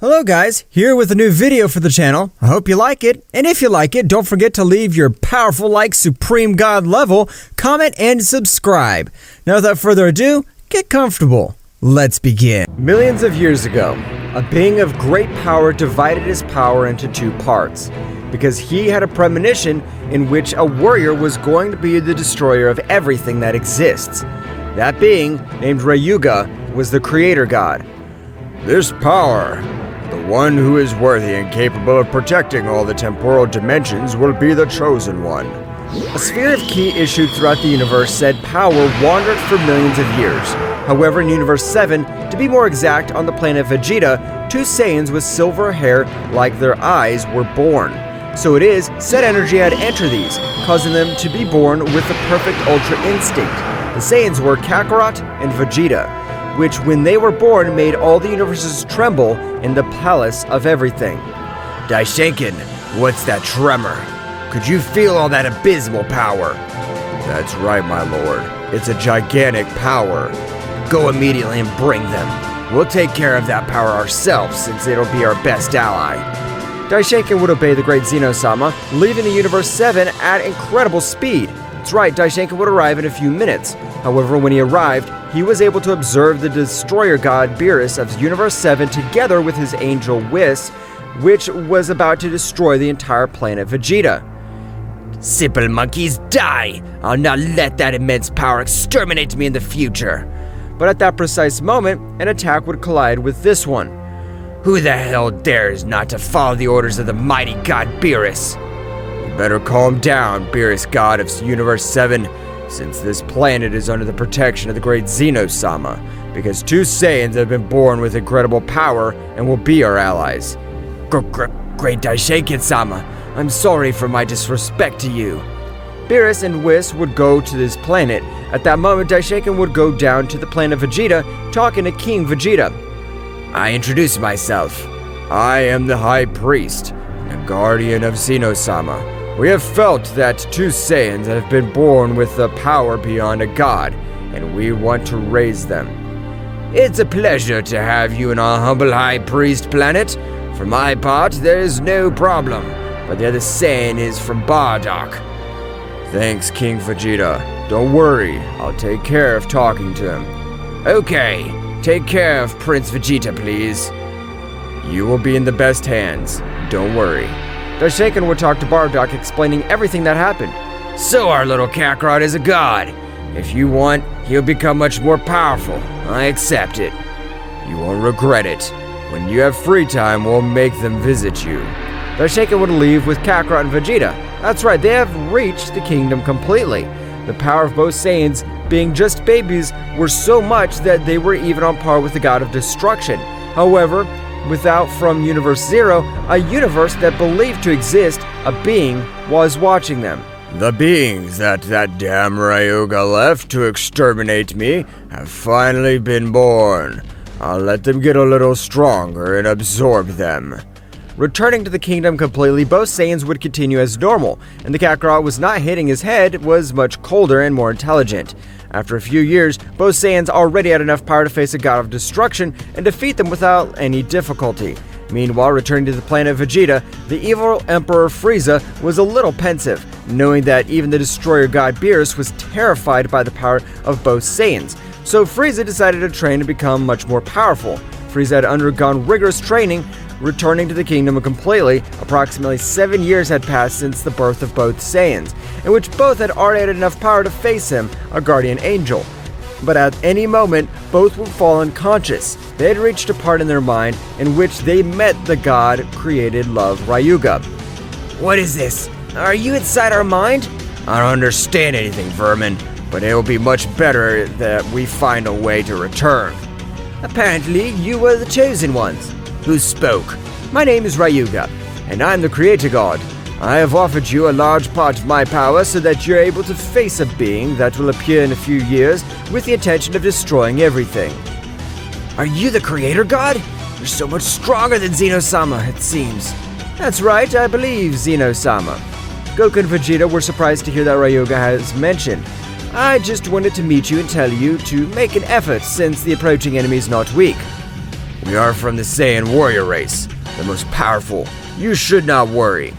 Hello guys, here with a new video for the channel. I hope you like it, and if you like it, don't forget to leave your powerful like Supreme God level, comment, and subscribe. Now without further ado, get comfortable. Let's begin. Millions of years ago, a being of great power divided his power into two parts, because he had a premonition in which a warrior was going to be the destroyer of everything that exists. That being, named Ryuga, was the creator god. This power, the one who is worthy and capable of protecting all the temporal dimensions, will be the chosen one. A sphere of ki issued throughout the universe said power wandered for millions of years. However, in Universe 7, to be more exact, on the planet Vegeta, two saiyans with silver hair like their eyes were born. So it is, said energy had entered these, causing them to be born with the perfect ultra instinct. The saiyans were Kakarot and Vegeta, which when they were born made all the universes tremble in the palace of everything. Daishenkin, what's that tremor? Could you feel all that abysmal power? That's right, my lord. It's a gigantic power. Go immediately and bring them. We'll take care of that power ourselves, since it'll be our best ally. Daishenkin would obey the great Zeno-Sama, leaving the Universe 7 at incredible speed. That's right, Daishenkin would arrive in a few minutes. However, when he arrived, he was able to observe the destroyer god Beerus of Universe 7 together with his angel Whis, which was about to destroy the entire planet Vegeta. Simple monkeys, die! I'll not let that immense power exterminate me in the future. But at that precise moment, an attack would collide with this one. Who the hell dares not to follow the orders of the mighty god Beerus? You better calm down, Beerus god of Universe 7, since this planet is under the protection of the great Zeno-Sama, because two Saiyans have been born with incredible power and will be our allies. Great Daishenkin-sama, I'm sorry for my disrespect to you. Beerus and Whis would go to this planet. At that moment, Daishenkin would go down to the planet Vegeta, talking to King Vegeta. I introduce myself. I am the High Priest, the guardian of Zeno-Sama. We have felt that two Saiyans have been born with the power beyond a god, and we want to raise them. It's a pleasure to have you in our humble High Priest planet. For my part, there is no problem, but the other Saiyan is from Bardock. Thanks, King Vegeta. Don't worry, I'll take care of talking to him. Okay, take care of Prince Vegeta, please. You will be in the best hands. Don't worry. Daishenkin would talk to Bardock, explaining everything that happened. So our little Kakarot is a god. If you want, he'll become much more powerful. I accept it. You won't regret it. When you have free time, we'll make them visit you. Daishenkin would leave with Kakarot and Vegeta. That's right, they have reached the kingdom completely. The power of both Saiyans, being just babies, were so much that they were even on par with the god of destruction. However, without from Universe 0, a universe that believed to exist, a being was watching them. The beings that damn Ryuga left to exterminate me have finally been born. I'll let them get a little stronger and absorb them. Returning to the kingdom completely, both Saiyans would continue as normal, and the Kakarot was not hitting his head, was much colder and more intelligent. After a few years, both Saiyans already had enough power to face a god of destruction and defeat them without any difficulty. Meanwhile, returning to the planet Vegeta, the evil Emperor Frieza was a little pensive, knowing that even the destroyer god Beerus was terrified by the power of both Saiyans. So Frieza decided to train to become much more powerful. Frieza had undergone rigorous training, returning to the kingdom completely. Approximately 7 years had passed since the birth of both Saiyans, in which both had already had enough power to face him, a guardian angel. But at any moment, both would fall unconscious. They had reached a part in their mind in which they met the god-created love Ryuga. What is this? Are you inside our mind? I don't understand anything, vermin, but it will be much better that we find a way to return. Apparently, you were the chosen ones. Who spoke? My name is Ryuga, and I'm the creator god. I have offered you a large part of my power so that you're able to face a being that will appear in a few years with the intention of destroying everything. Are you the creator god? You're so much stronger than Zeno-Sama, it seems. That's right, I believe Zeno-Sama. Goku and Vegeta were surprised to hear that Ryuga has mentioned. I just wanted to meet you and tell you to make an effort since the approaching enemy is not weak. We are from the Saiyan warrior race, the most powerful. You should not worry.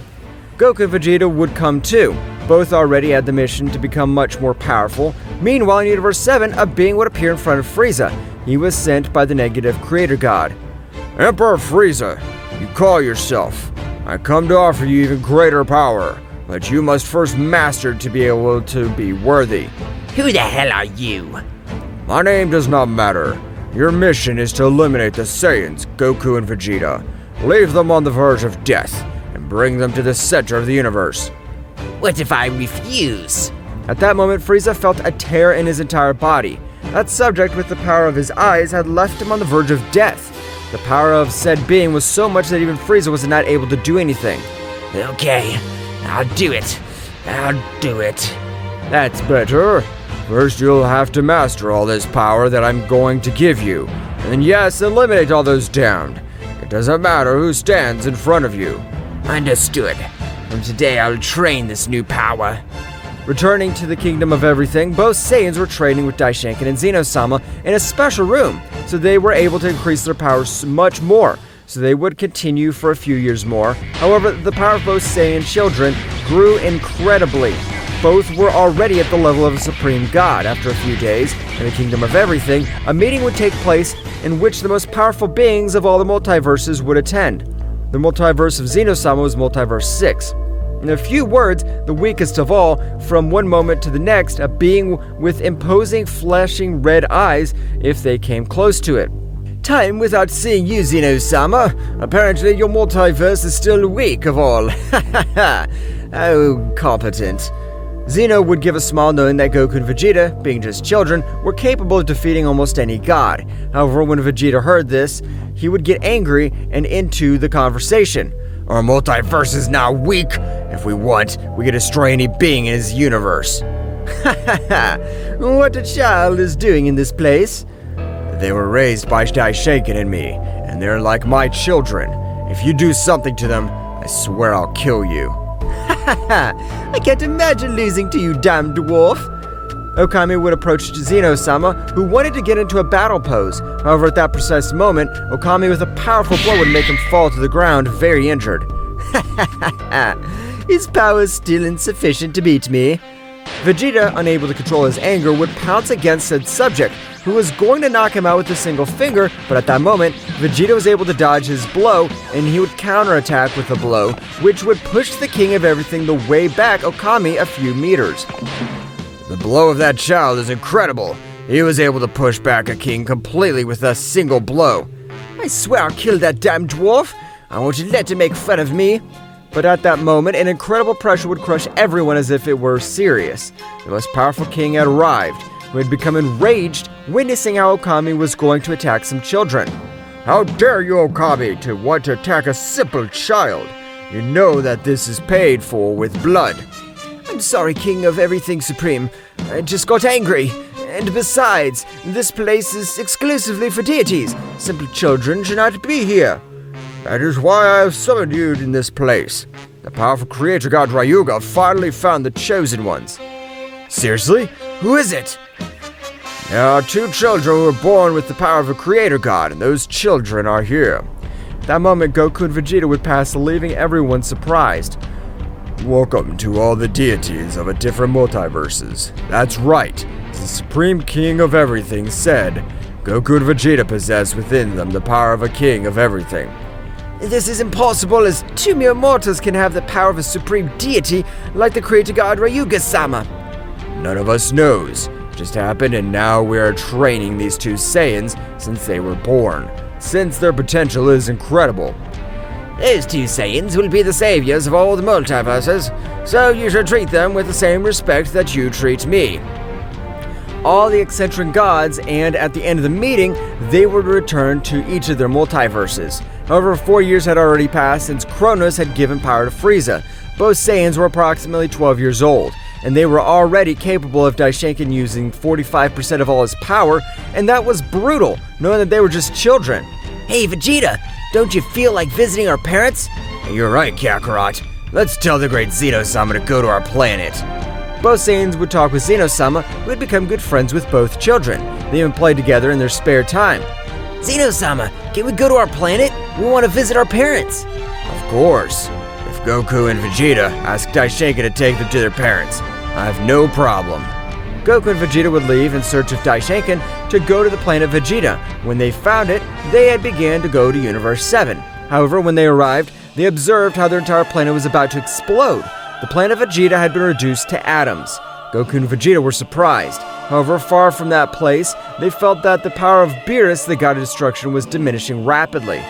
Goku and Vegeta would come too. Both already had the mission to become much more powerful. Meanwhile, in Universe 7, a being would appear in front of Frieza. He was sent by the negative creator god. Emperor Frieza, you call yourself. I come to offer you even greater power, but you must first master to be able to be worthy. Who the hell are you? My name does not matter. Your mission is to eliminate the Saiyans, Goku and Vegeta. Leave them on the verge of death, and bring them to the center of the universe. What if I refuse? At that moment, Frieza felt a tear in his entire body. That subject with the power of his eyes had left him on the verge of death. The power of said being was so much that even Frieza was not able to do anything. Okay, I'll do it. That's better. First, you'll have to master all this power that I'm going to give you. And then yes, eliminate all those downed. It doesn't matter who stands in front of you. Understood. From today, I'll train this new power. Returning to the Kingdom of Everything, both Saiyans were training with Daishinkan and Zeno-Sama in a special room, so they were able to increase their powers much more, so they would continue for a few years more. However, the power of both Saiyan children grew incredibly. Both were already at the level of a supreme god. After a few days, in the Kingdom of Everything, a meeting would take place in which the most powerful beings of all the multiverses would attend. The multiverse of Zeno-Sama was Multiverse 6. In a few words, the weakest of all, from one moment to the next, a being with imposing, flashing red eyes if they came close to it. Time without seeing you, Zeno-Sama. Apparently your multiverse is still weak of all. Oh, competent. Zeno would give a smile knowing that Goku and Vegeta, being just children, were capable of defeating almost any god. However, when Vegeta heard this, he would get angry and into the conversation. Our multiverse is now weak. If we want, we can destroy any being in his universe. What a child is doing in this place? They were raised by Daishinkan and me, and they're like my children. If you do something to them, I swear I'll kill you. I can't imagine losing to you, damn dwarf. Okami would approach Zeno-Sama, who wanted to get into a battle pose. However, at that precise moment, Okami with a powerful blow would make him fall to the ground, very injured. His power is still insufficient to beat me. Vegeta, unable to control his anger, would pounce against said subject, who was going to knock him out with a single finger, but at that moment, Vegeta was able to dodge his blow, and he would counterattack with a blow, which would push the King of Everything the way back Okami a few meters. The blow of that child is incredible. He was able to push back a king completely with a single blow. I swear I'll kill that damn dwarf. I won't let him make fun of me. But at that moment, an incredible pressure would crush everyone as if it were serious. The most powerful king had arrived, who had become enraged, witnessing how Okami was going to attack some children. How dare you, Okami, to want to attack a simple child? You know that this is paid for with blood. I'm sorry, King of Everything Supreme. I just got angry. And besides, this place is exclusively for deities. Simple children should not be here. That is why I have summoned you in this place. The powerful creator god Ryuga finally found the chosen ones. Seriously? Who is it? There are two children who were born with the power of a creator god, and those children are here. At that moment, Goku and Vegeta would pass, leaving everyone surprised. Welcome to all the deities of a different multiverses. That's right, as the Supreme King of Everything said, Goku and Vegeta possess within them the power of a king of everything. This is impossible, as two mere mortals can have the power of a supreme deity like the creator god Ryuga-sama. None of us knows. It just happened, and now we are training these two Saiyans since they were born, since their potential is incredible. Those two Saiyans will be the saviors of all the multiverses, so you should treat them with the same respect that you treat me. All the eccentric gods, and at the end of the meeting, they would return to each of their multiverses. However, 4 years had already passed since Kronos had given power to Frieza. Both Saiyans were approximately 12 years old, and they were already capable of Daishenkin using 45% of all his power, and that was brutal, knowing that they were just children. Hey Vegeta, don't you feel like visiting our parents? You're right, Kakarot. Let's tell the great Zeno-Sama to go to our planet. Both Saiyans would talk with Zeno-Sama, who had become good friends with both children. They even played together in their spare time. Zeno-Sama, can we go to our planet? We want to visit our parents. Of course. If Goku and Vegeta ask Daishenkin to take them to their parents, I have no problem. Goku and Vegeta would leave in search of Daishenkin to go to the planet Vegeta. When they found it, they had began to go to Universe 7. However, when they arrived, they observed how their entire planet was about to explode. The planet Vegeta had been reduced to atoms. Goku and Vegeta were surprised. However, far from that place, they felt that the power of Beerus, the god of destruction, was diminishing rapidly.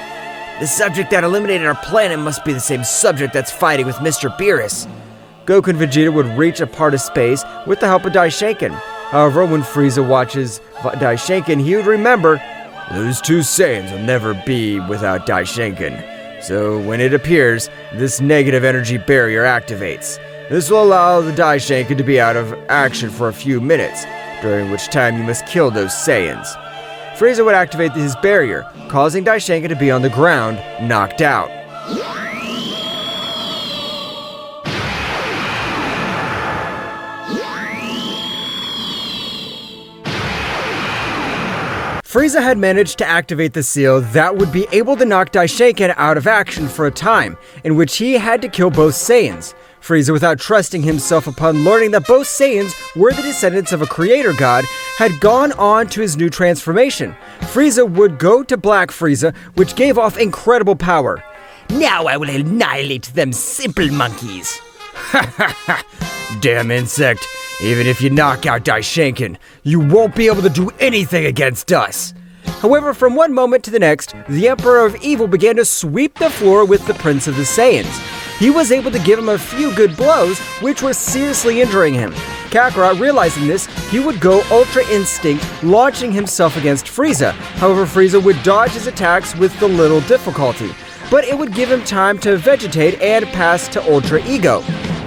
The subject that eliminated our planet must be the same subject that's fighting with Mr. Beerus. Goku and Vegeta would reach a part of space with the help of Daishenkin. However, when Frieza watches Daishenkin, he would remember, those two Saiyans will never be without Daishenkin. So when it appears, this negative energy barrier activates. This will allow the Daishenkin to be out of action for a few minutes, during which time you must kill those Saiyans. Frieza would activate his barrier, causing Daishenkin to be on the ground, knocked out. Frieza had managed to activate the seal that would be able to knock Daishenkin out of action for a time, in which he had to kill both Saiyans. Frieza, without trusting himself upon learning that both Saiyans were the descendants of a creator god, had gone on to his new transformation. Frieza would go to Black Frieza, which gave off incredible power. Now I will annihilate them simple monkeys. Ha ha ha! Damn insect! Even if you knock out Daishenkin, you won't be able to do anything against us! However, from one moment to the next, the Emperor of Evil began to sweep the floor with the Prince of the Saiyans. He was able to give him a few good blows, which were seriously injuring him. Kakarot, realizing this, he would go Ultra Instinct, launching himself against Frieza. However, Frieza would dodge his attacks with the little difficulty, but it would give him time to vegetate and pass to Ultra Ego.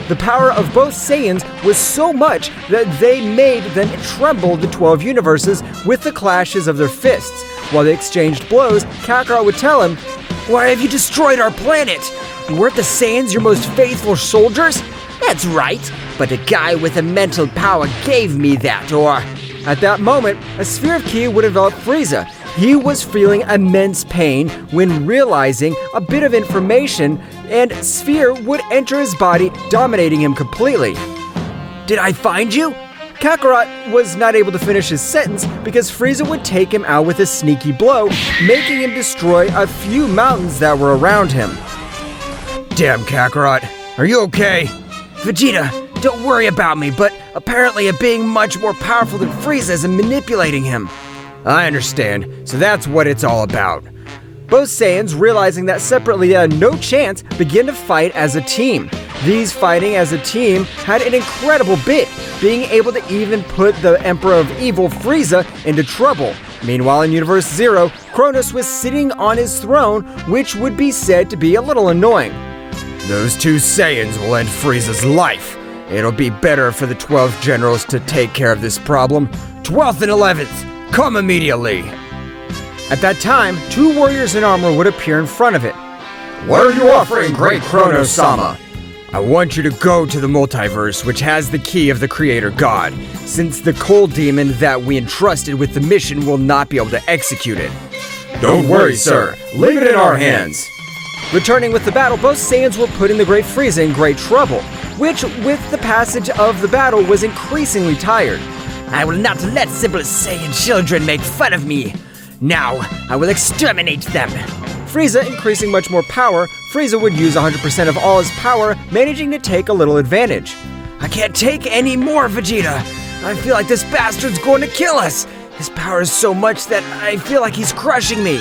The power of both Saiyans was so much that they made them tremble the 12 universes with the clashes of their fists. While they exchanged blows, Kakarot would tell him, "Why have you destroyed our planet? Weren't the Saiyans your most faithful soldiers?" "That's right, but a guy with a mental power gave me that, or..." At that moment, a sphere of ki would envelop Frieza. He was feeling immense pain when realizing a bit of information, and Sphere would enter his body, dominating him completely. "Did I find you?" Kakarot was not able to finish his sentence because Frieza would take him out with a sneaky blow, making him destroy a few mountains that were around him. Damn, Kakarot, are you okay? "Vegeta, don't worry about me, but apparently I'm being much more powerful than Frieza is in manipulating him." I understand, so that's what it's all about. Both Saiyans, realizing that separately they had no chance, began to fight as a team. These fighting as a team had an incredible bit, being able to even put the Emperor of Evil, Frieza, into trouble. Meanwhile, in Universe 0, Kronos was sitting on his throne, which would be said to be a little annoying. Those two Saiyans will end Frieza's life. It'll be better for the 12 generals to take care of this problem. 12th and 11th! Come immediately! At that time, two warriors in armor would appear in front of it. What are you offering, great Kronos-sama? I want you to go to the multiverse, which has the key of the creator god, since the cold demon that we entrusted with the mission will not be able to execute it. Don't worry, sir. Leave it in our hands. Returning with the battle, both Saiyans were putting the Great Frieza in great trouble, which, with the passage of the battle, was increasingly tired. "I will not let simple Saiyan children make fun of me. Now, I will exterminate them." Frieza increasing much more power, Frieza would use 100% of all his power, managing to take a little advantage. "I can't take any more, Vegeta. I feel like this bastard's going to kill us. His power is so much that I feel like he's crushing me."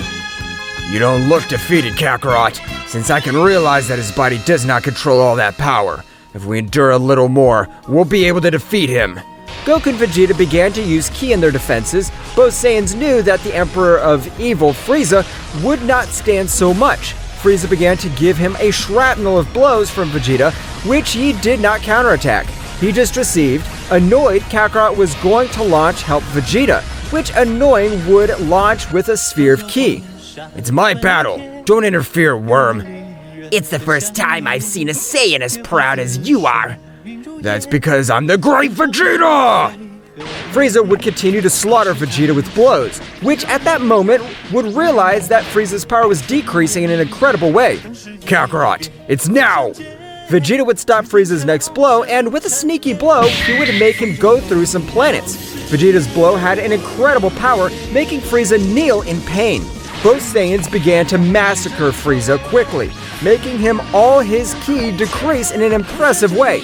You don't look defeated, Kakarot, since I can realize that his body does not control all that power. If we endure a little more, we'll be able to defeat him. Goku and Vegeta began to use ki in their defenses. Both Saiyans knew that the Emperor of Evil, Frieza, would not stand so much. Frieza began to give him a shrapnel of blows from Vegeta, which he did not counterattack. He just received. Annoyed, Kakarot was going to launch Help Vegeta, which Annoying would launch with a sphere of ki. It's my battle. Don't interfere, worm. It's the first time I've seen a Saiyan as proud as you are. That's because I'm the Great Vegeta! Frieza would continue to slaughter Vegeta with blows, which at that moment would realize that Frieza's power was decreasing in an incredible way. Kakarot, it's now! Vegeta would stop Frieza's next blow, and with a sneaky blow, he would make him go through some planets. Vegeta's blow had an incredible power, making Frieza kneel in pain. Both Saiyans began to massacre Frieza quickly, making him all his ki decrease in an impressive way.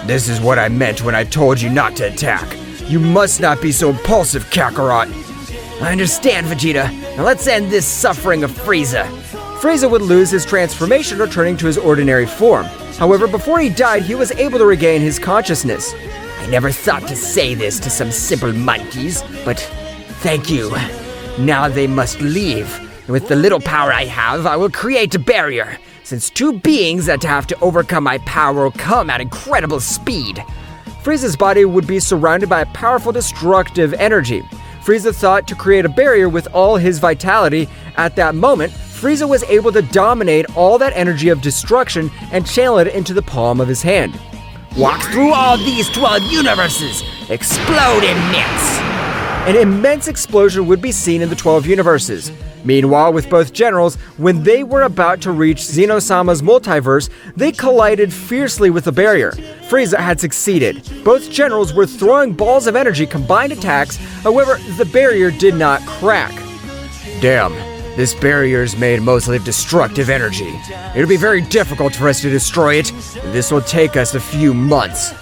This is what I meant when I told you not to attack. You must not be so impulsive, Kakarot. I understand, Vegeta. Now let's end this suffering of Frieza. Frieza would lose his transformation, returning to his ordinary form. However, before he died, he was able to regain his consciousness. I never thought to say this to some simple monkeys, but thank you. Now they must leave. With the little power I have, I will create a barrier, since two beings that have to overcome my power will come at incredible speed. Frieza's body would be surrounded by a powerful destructive energy. Frieza thought to create a barrier with all his vitality. At that moment, Frieza was able to dominate all that energy of destruction and channel it into the palm of his hand. Walk through all these 12 universes! Explode immense! An immense explosion would be seen in the 12 universes. Meanwhile, with both generals, when they were about to reach Zeno-Sama's multiverse, they collided fiercely with the barrier. Frieza had succeeded. Both generals were throwing balls of energy combined attacks, however, the barrier did not crack. Damn, this barrier is made mostly of destructive energy. It'll be very difficult for us to destroy it. This will take us a few months.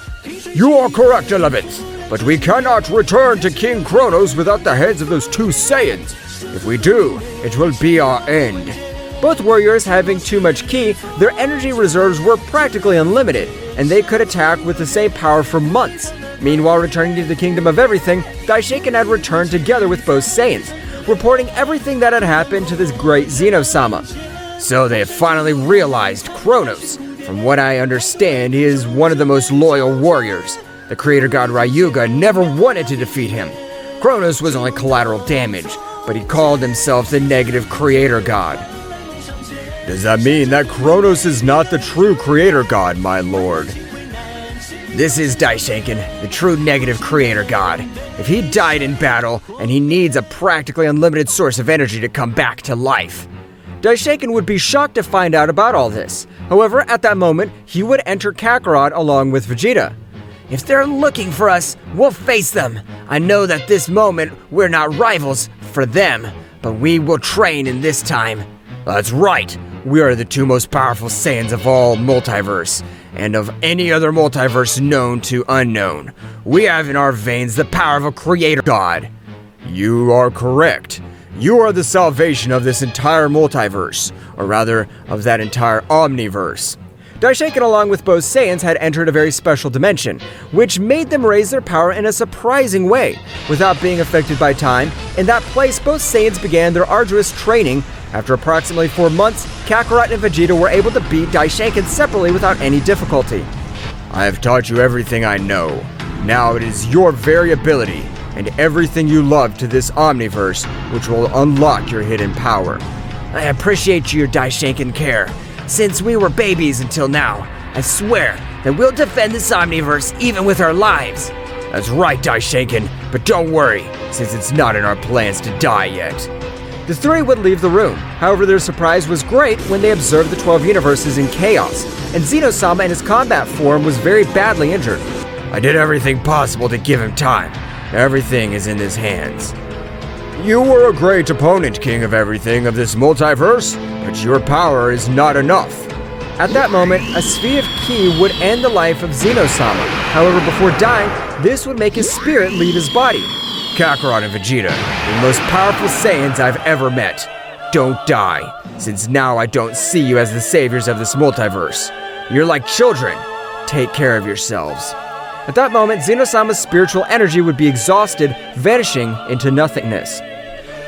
You are correct, 11th. But we cannot return to King Kronos without the heads of those two Saiyans. If we do, it will be our end. Both warriors having too much ki, their energy reserves were practically unlimited, and they could attack with the same power for months. Meanwhile, returning to the Kingdom of Everything, Daishoken had returned together with both Saiyans, reporting everything that had happened to this great Zeno-Sama. So they have finally realized Kronos. From what I understand, he is one of the most loyal warriors. The creator god Ryuga never wanted to defeat him. Kronos was only collateral damage, but he called himself the negative creator god. Does that mean that Kronos is not the true creator god, my lord? This is Daishoken, the true negative creator god. If he died in battle, and he needs a practically unlimited source of energy to come back to life. Daishoken would be shocked to find out about all this. However, at that moment, he would enter Kakarot along with Vegeta. If they're looking for us, we'll face them. I know that this moment, we're not rivals for them, but we will train in this time. That's right. We are the two most powerful Saiyans of all multiverse, and of any other multiverse known to unknown. We have in our veins the power of a creator god. You are correct. You are the salvation of this entire multiverse, or rather, of that entire omniverse. Daishoken along with both Saiyans had entered a very special dimension, which made them raise their power in a surprising way. Without being affected by time, in that place both Saiyans began their arduous training. After approximately 4 months, Kakarot and Vegeta were able to beat Daishoken separately without any difficulty. I have taught you everything I know. Now it is your very ability, and everything you love to this omniverse, which will unlock your hidden power. I appreciate your Daishoken care. Since we were babies until now, I swear that we'll defend this omniverse even with our lives. That's right, Daishoken, but don't worry, since it's not in our plans to die yet. The three would leave the room. However, their surprise was great when they observed the 12 universes in chaos, and Zeno-Sama in his combat form was very badly injured. I did everything possible to give him time. Everything is in his hands. You were a great opponent, King of Everything of this multiverse, but your power is not enough. At that moment, a sphere of ki would end the life of Zeno-Sama. However, before dying, this would make his spirit leave his body. Kakarot and Vegeta, the most powerful Saiyans I've ever met. Don't die, since now I don't see you as the saviors of this multiverse. You're like children. Take care of yourselves. At that moment, Zeno-Sama's spiritual energy would be exhausted, vanishing into nothingness.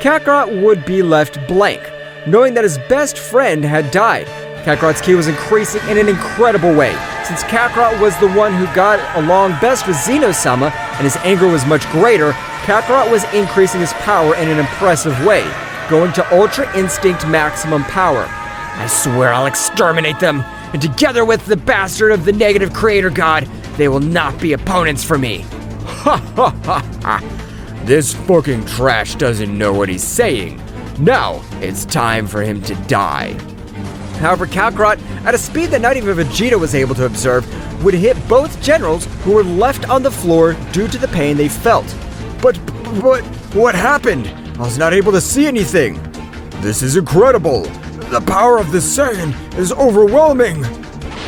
Kakarot would be left blank. knowing that his best friend had died. Kakarot's ki was increasing in an incredible way. Since Kakarot was the one who got along best with Zeno-Sama, and his anger was much greater, Kakarot was increasing his power in an impressive way, going to Ultra Instinct Maximum Power. I swear I'll exterminate them, and together with the bastard of the negative creator god, they will not be opponents for me. Ha ha ha ha! This fucking trash doesn't know what he's saying. Now, it's time for him to die. However, Kakarot, at a speed that not even Vegeta was able to observe, would hit both generals who were left on the floor due to the pain they felt. But what happened? I was not able to see anything. This is incredible. The power of the Saiyan is overwhelming.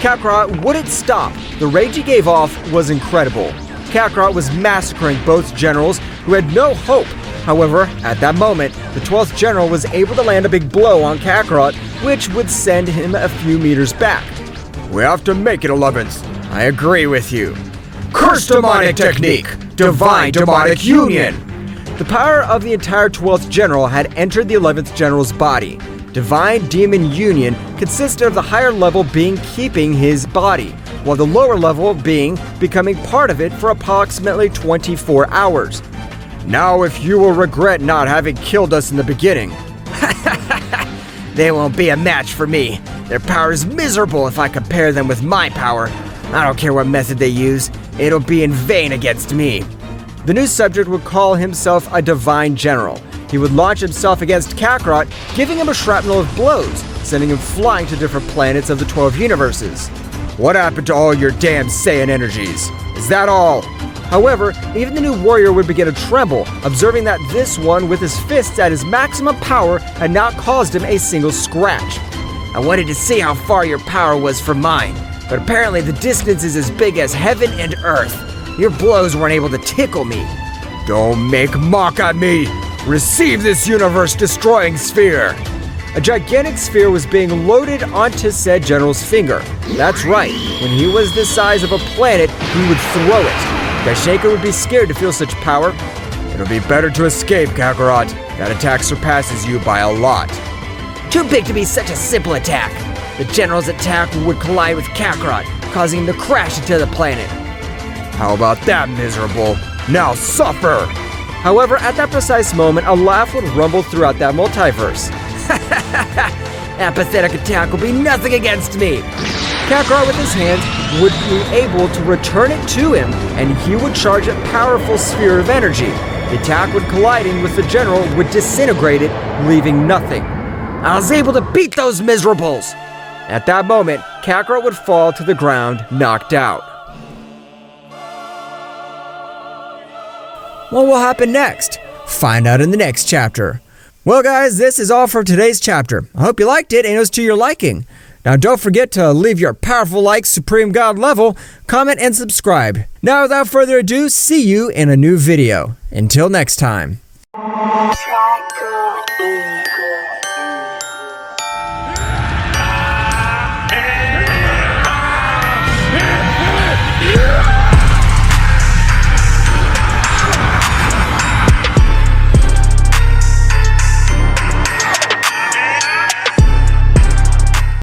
Kakarot wouldn't stop. The rage he gave off was incredible. Kakarot was massacring both generals who had no hope. However, at that moment, the 12th general was able to land a big blow on Kakarot, which would send him a few meters back. We have to make it 11th. I agree with you. Curse Demonic Technique! Divine Demonic Union! The power of the entire 12th general had entered the 11th general's body. Divine Demon Union consisted of the higher level being keeping his body, while the lower level being becoming part of it for approximately 24 hours. Now if you will regret not having killed us in the beginning. They won't be a match for me. Their power is miserable if I compare them with my power. I don't care what method they use, it'll be in vain against me. The new subject would call himself a Divine General. He would launch himself against Kakarot, giving him a shrapnel of blows, sending him flying to different planets of the 12 universes. What happened to all your damn Saiyan energies? Is that all? However, even the new warrior would begin to tremble, observing that this one with his fists at his maximum power had not caused him a single scratch. I wanted to see how far your power was from mine, but apparently the distance is as big as heaven and earth. Your blows weren't able to tickle me. Don't make mock at me! Receive this universe-destroying sphere! A gigantic sphere was being loaded onto said general's finger. That's right, when he was the size of a planet, he would throw it. Daishaker would be scared to feel such power. It'll be better to escape, Kakarot. That attack surpasses you by a lot. Too big to be such a simple attack. The general's attack would collide with Kakarot, causing him to crash into the planet. How about that, miserable? Now suffer! However, at that precise moment, a laugh would rumble throughout that multiverse. That pathetic attack will be nothing against me. Kakarot with his hands would be able to return it to him, and he would charge a powerful sphere of energy. The attack would colliding with the general would disintegrate it, leaving nothing. I was able to beat those miserables! At that moment, Kakarot would fall to the ground, knocked out. What will happen next? Find out in the next chapter. Well guys, this is all for today's chapter. I hope you liked it and it was to your liking. Now don't forget to leave your powerful like Supreme God level, comment and subscribe. Now without further ado, see you in a new video. Until next time.